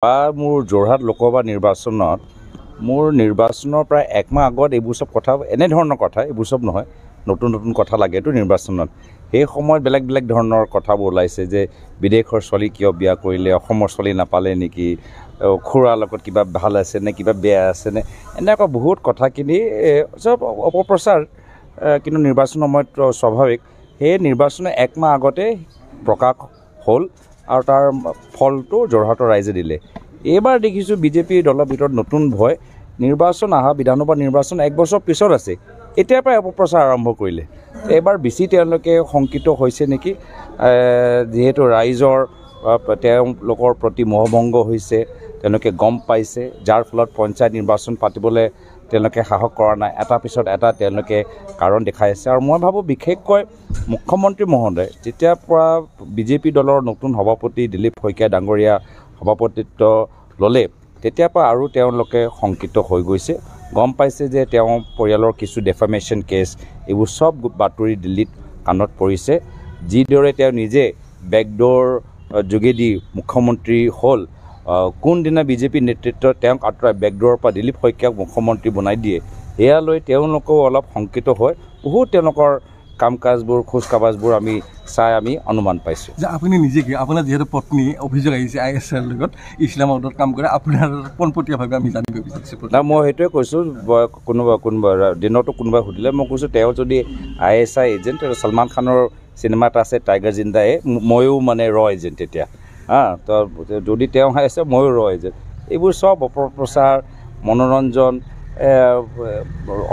মোৰ যোৰহাট লোকসভা নিৰ্বাচনত মোৰ নিৰ্বাচনৰ প্ৰায় একমাহ আগত এইবোৰ চব কথা এনেধৰণৰ কথা এইবোৰ চব নহয় নতুন নতুন কথা লাগেতো নিৰ্বাচনত সেই সময়ত বেলেগ বেলেগ ধৰণৰ কথাবোৰ ওলাইছে যে বিদেশৰ ছোৱালী কিয় বিয়া কৰিলে অসমৰ ছোৱালী নাপালে নেকি খুৰাৰ লগত কিবা ভাল আছে নে কিবা বেয়া আছে নে এনেকুৱা বহুত কথাখিনি চব অপপ্ৰচাৰ কিন্তু নিৰ্বাচন সময়ত স্বাভাৱিক সেই নিৰ্বাচনৰ একমাহ আগতে প্ৰকাশ হ'ল আৰু তাৰ ফলটো যোৰহাটৰ ৰাইজে দিলে এইবাৰ দেখিছোঁ বিজেপি দলৰ ভিতৰত নতুন ভয় নিৰ্বাচন অহা বিধানসভা নিৰ্বাচন এক বছৰ পিছত আছে এতিয়াৰ পৰাই অপপ্ৰচাৰ আৰম্ভ কৰিলে এইবাৰ বেছি তেওঁলোকে শংকিত হৈছে নেকি যিহেতু ৰাইজৰ তেওঁলোকৰ প্ৰতি মোহভংগ হৈছে তেওঁলোকে গম পাইছে যাৰ ফলত পঞ্চায়ত নিৰ্বাচন পাতিবলৈ তেওঁলোকে সাহস কৰা নাই এটা পিছত এটা তেওঁলোকে কাৰণ দেখাই আছে আৰু মই ভাবোঁ বিশেষকৈ মুখ্যমন্ত্ৰী মহোদয় যেতিয়াৰ পৰা বিজেপি দলৰ নতুন সভাপতি দিলীপ শইকীয়া ডাঙৰীয়া সভাপতিত্ব ল'লে তেতিয়াৰ পৰা আৰু তেওঁলোকে শংকিত হৈ গৈছে গম পাইছে যে তেওঁ পৰিয়ালৰ কিছু ডেফামেশ্যন কেছ এইবোৰ চব বাতৰি দিল্লীত কাণত পৰিছে যিদৰে তেওঁ নিজে বেকডোৰ যোগেদি মুখ্যমন্ত্ৰী হ'ল কোনদিনা বিজেপি নেতৃত্বত তেওঁক আঁতৰাই বেকডোৰৰ পৰা দিলীপ শইকীয়াক মুখ্যমন্ত্ৰী বনাই দিয়ে এয়ালৈ তেওঁলোকেও অলপ শংকিত হয় বহুত তেওঁলোকৰ কাম কাজবোৰ খোজ কাবাজবোৰ আমি চাই আমি অনুমান পাইছোঁ যে আপুনি নিজে কি আপোনাৰ যিহেতু পত্নী অভিযোগ আহিছে ISR লগত ইছলামাবাদত কাম কৰে আপোনাৰ পোনপটীয়াভাৱে আমি জানিব বিচাৰিছোঁ না মই সেইটোৱে কৈছোঁ কোনোবা দিনতো কোনোবাই সুধিলে মই কৈছোঁ তেওঁ যদি ISI এজেণ্ট সলমান খানৰ চিনেমা এটা আছে টাইগাৰ জিন্দায়ে ময়ো মানে এজেণ্ট তেতিয়া তো যদি তেওঁ আছে ময়ো এজেণ্ট এইবোৰ চব অপপ্ৰচাৰ মনোৰঞ্জন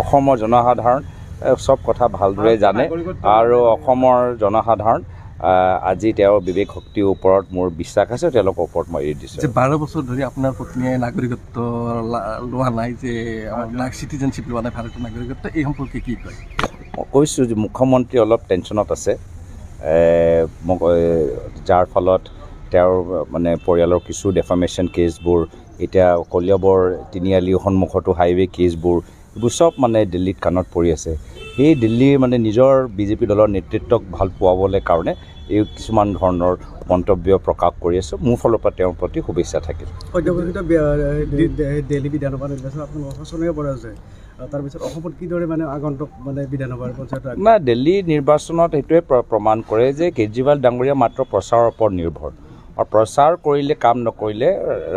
অসমৰ জনসাধাৰণ সব কথা ভালদৰে জানে আৰু অসমৰ জনসাধাৰণ আজি তেওঁৰ বিবেক শক্তিৰ ওপৰত মোৰ বিশ্বাস আছে তেওঁলোকৰ ওপৰত মই এৰি দিছোঁ যে 12 বছৰ ধৰি আপোনাৰ পত্নীয়ে নাগৰিকত্ব লোৱা নাই যে চিটিজেনশ্বিপ লোৱা নাই ভাৰতীয় নাগৰিকত্ব এই সম্পৰ্কে কি কয় মই কৈছোঁ যে মুখ্যমন্ত্ৰী অলপ টেনশ্যনত আছে যাৰ ফলত তেওঁৰ মানে পৰিয়ালৰ কিছু ডেফামেশ্যন কেছবোৰ এতিয়া কলিয়াবৰ তিনিআলিৰ সন্মুখতো হাইৱে কেছবোৰ এইবোৰ চব মানে দিল্লীত কাণত পৰি আছে সেই দিল্লী মানে নিজৰ বিজেপি দলৰ নেতৃত্বক ভাল পোৱাবলৈ কাৰণে এই কিছুমান ধৰণৰ মন্তব্য প্ৰকাশ কৰি আছোঁ মোৰ ফালৰ পৰা তেওঁৰ প্ৰতি শুভেচ্ছা থাকিল দিল্লী বিধানসভা নিৰ্বাচন আপোনাৰ অসচনীয় পৰা যায় তাৰপিছত অসমত কিদৰে মানে আগন্তুক মানে বিধানসভাৰ পঞ্চায়ত না দিল্লী নিৰ্বাচনত এইটোৱে প্ৰমাণ কৰে যে কেজৰিৱাল ডাঙৰীয়া মাত্ৰ প্ৰচাৰৰ ওপৰত নিৰ্ভৰ আৰু প্ৰচাৰ কৰিলে কাম নকৰিলে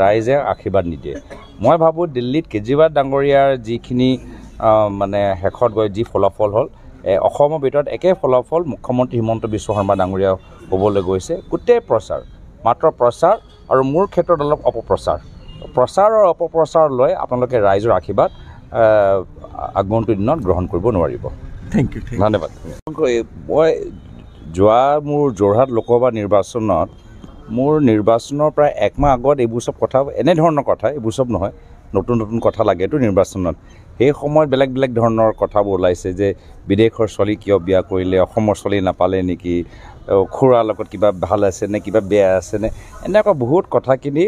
ৰাইজে আশীৰ্বাদ নিদিয়ে মই ভাবোঁ দিল্লীত কেজৰিৱাল ডাঙৰীয়াৰ যিখিনি মানে শেষত গৈ যি ফলাফল হ'ল অসমৰ ভিতৰত একে ফলাফল মুখ্যমন্ত্ৰী হিমন্ত বিশ্ব শৰ্মা ডাঙৰীয়া হ'বলৈ গৈছে গোটেই প্ৰচাৰ মাত্ৰ প্ৰচাৰ আৰু মোৰ ক্ষেত্ৰত অলপ অপপ্ৰচাৰ প্ৰচাৰ আৰু অপপ্ৰচাৰ লৈ আপোনালোকে ৰাইজৰ আশীৰ্বাদ আগন্তুক দিনত গ্ৰহণ কৰিব নোৱাৰিব থেংক ইউ ধন্যবাদ মই যোৱা মোৰ যোৰহাট লোকসভা নিৰ্বাচনত মোৰ নিৰ্বাচনৰ প্ৰায় একমাহ আগত এইবোৰ চব কথা এনেধৰণৰ কথা এইবোৰ চব নহয় নতুন নতুন কথা লাগেতো নিৰ্বাচনত সেই সময়ত বেলেগ বেলেগ ধৰণৰ কথাবোৰ ওলাইছে যে বিদেশৰ ছোৱালী কিয় বিয়া কৰিলে অসমৰ ছোৱালী নাপালে নেকি খুৰাৰ লগত কিবা ভাল আছে নে কিবা বেয়া আছে নে এনেকুৱা বহুত কথাখিনি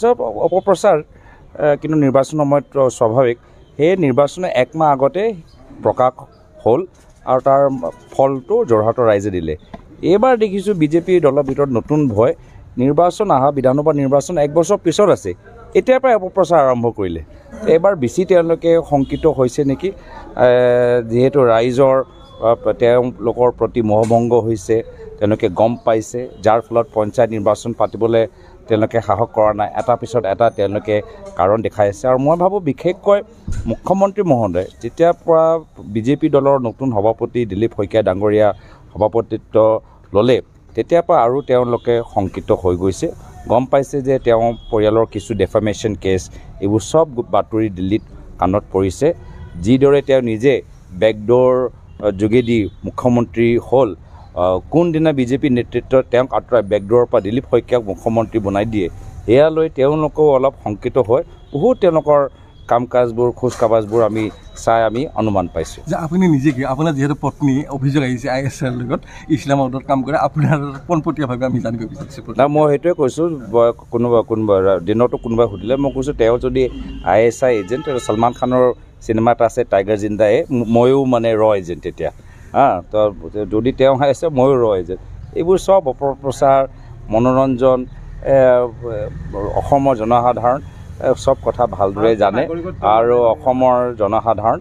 চব অপপ্ৰচাৰ কিন্তু নিৰ্বাচন সময়ত স্বাভাৱিক সেই নিৰ্বাচনৰ একমাহ আগতে প্ৰকাশ হ'ল আৰু তাৰ ফলটো যোৰহাটৰ ৰাইজে দিলে এইবাৰ দেখিছোঁ বিজেপি দলৰ ভিতৰত নতুন ভয় নিৰ্বাচন অহা বিধানসভা নিৰ্বাচন এক বছৰ পিছত আছে এতিয়াৰ পৰাই অপপ্ৰচাৰ আৰম্ভ কৰিলে এইবাৰ বেছি তেওঁলোকে শংকিত হৈছে নেকি যিহেতু ৰাইজৰ তেওঁলোকৰ প্ৰতি মোহভংগ হৈছে তেওঁলোকে গম পাইছে যাৰ ফলত পঞ্চায়ত নিৰ্বাচন পাতিবলৈ তেওঁলোকে সাহস কৰা নাই এটা পিছত এটা তেওঁলোকে কাৰণ দেখাই আছে আৰু মই ভাবোঁ বিশেষকৈ মুখ্যমন্ত্ৰী মহোদয় যেতিয়াৰ পৰা বিজেপি দলৰ নতুন সভাপতি দিলীপ শইকীয়া ডাঙৰীয়া সভাপতিত্ব ল'লে তেতিয়াৰ পৰা আৰু তেওঁলোকে শংকিত হৈ গৈছে গম পাইছে যে তেওঁ পৰিয়ালৰ কিছু ডেফামেশ্যন কেছ এইবোৰ চব বাতৰি দিল্লীত কাণত পৰিছে যিদৰে তেওঁ নিজে বেকডোৰ যোগেদি মুখ্যমন্ত্ৰী হ'ল কোনদিনা বিজেপি নেতৃত্বত তেওঁক আঁতৰাই বেকডোৰৰ পৰা দিলীপ শইকীয়াক মুখ্যমন্ত্ৰী বনাই দিয়ে এয়ালৈ তেওঁলোকেও অলপ শংকিত হয় বহুত তেওঁলোকৰ কাম কাজবোৰ খোজ কাবাজবোৰ আমি চাই আমি অনুমান পাইছোঁ যে আপুনি নিজে কি আপোনাৰ যিহেতু পত্নী অভিযোগ আহিছে ISR লগত ইছলামাবাদত কাম কৰে আপোনাৰ পোনপটীয়াভাৱে আমি জানিব বিচাৰিছোঁ না মই সেইটোৱে কৈছোঁ কোনোবা দিনতো কোনোবাই সুধিলে মই কৈছোঁ তেওঁ যদি ISI এজেণ্ট সলমান খানৰ চিনেমা এটা আছে টাইগাৰ জিন্দায়ে ময়ো মানে এজেণ্ট তেতিয়া তো যদি তেওঁ আছে ময়ো এজেণ্ট এইবোৰ চব অপপ্ৰচাৰ মনোৰঞ্জন অসমৰ জনসাধাৰণ চব কথা ভালদৰে জানে আৰু অসমৰ জনসাধাৰণ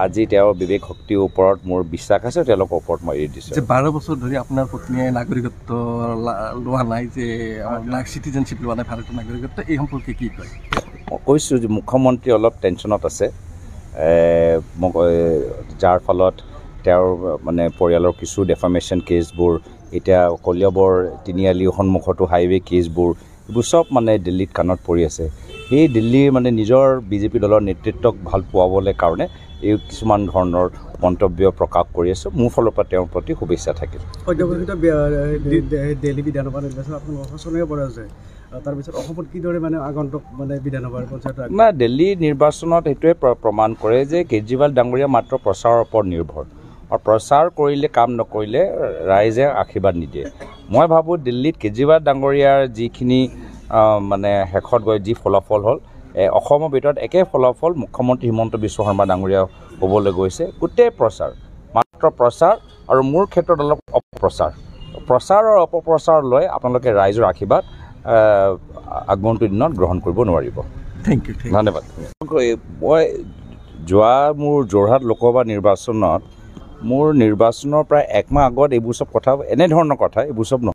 আজি তেওঁৰ বিবেক শক্তিৰ ওপৰত মোৰ বিশ্বাস আছে, তেওঁলোকৰ ওপৰত মই এৰি দিছোঁ। যে 12 বছৰ ধৰি আপোনাৰ পত্নীয়ে নাগৰিকত্ব লোৱা নাই, যে আমাৰ চিটিজেনশ্বিপ লোৱা নাই ভাৰতৰ নাগৰিকত্ব, এই সম্পৰ্কে কি কয়? মই কৈছোঁ যে মুখ্যমন্ত্ৰী অলপ টেনশ্যনত আছে, যাৰ ফলত তেওঁৰ মানে পৰিয়ালৰ কিছু ডেফামেশ্যন কেছবোৰ, এতিয়া কলিয়াবৰ তিনিআলিৰ সন্মুখতো হাইৱে কেছবোৰ, এইবোৰ চব মানে দিল্লীত কাণত পৰি আছে। সেই দিল্লীৰ মানে নিজৰ বিজেপি দলৰ নেতৃত্বক ভাল পোৱাবলৈ কাৰণে এই কিছুমান ধৰণৰ মন্তব্য প্ৰকাশ কৰি আছোঁ। মোৰ ফালৰ পৰা তেওঁৰ প্ৰতি শুভেচ্ছা থাকিল। সদ্যঘোষিত দিল্লী বিধানসভা নিৰ্বাচন আপোনাৰ অশাসনীয় পৰাজয়, তাৰপিছত অসমত কিদৰে মানে আগন্তুক মানে বিধানসভাৰ পঞ্চায়ত না, দিল্লী নিৰ্বাচনত সেইটোৱে প্ৰমাণ কৰে যে কেজৰিৱাল ডাঙৰীয়া মাত্ৰ প্ৰচাৰৰ ওপৰত নিৰ্ভৰ, আৰু প্ৰচাৰ কৰিলে কাম নকৰিলে ৰাইজে আশীৰ্বাদ নিদিয়ে। মই ভাবোঁ দিল্লীত কেজৰিৱাল ডাঙৰীয়াৰ যিখিনি মানে শেষত গৈ যি ফলাফল হ'ল, অসমৰ ভিতৰত একে ফলাফল মুখ্যমন্ত্ৰী হিমন্ত বিশ্ব শৰ্মা ডাঙৰীয়া হ'বলৈ গৈছে। গোটেই প্ৰচাৰ, মাত্ৰ প্ৰচাৰ, আৰু মোৰ ক্ষেত্ৰত অলপ অপপ্ৰচাৰ। প্ৰচাৰ আৰু অপপ্ৰচাৰ লৈ আপোনালোকে ৰাইজৰ আশীৰ্বাদ আগন্তুক দিনত গ্ৰহণ কৰিব নোৱাৰিব। Thank you. ধন্যবাদ। মই মোৰ যোৰহাট লোকসভা নিৰ্বাচনত মোৰ নিৰ্বাচনৰ প্ৰায় একমাহ আগত এইবোৰ চব কথা, এনেধৰণৰ কথা এইবোৰ চব নহয়।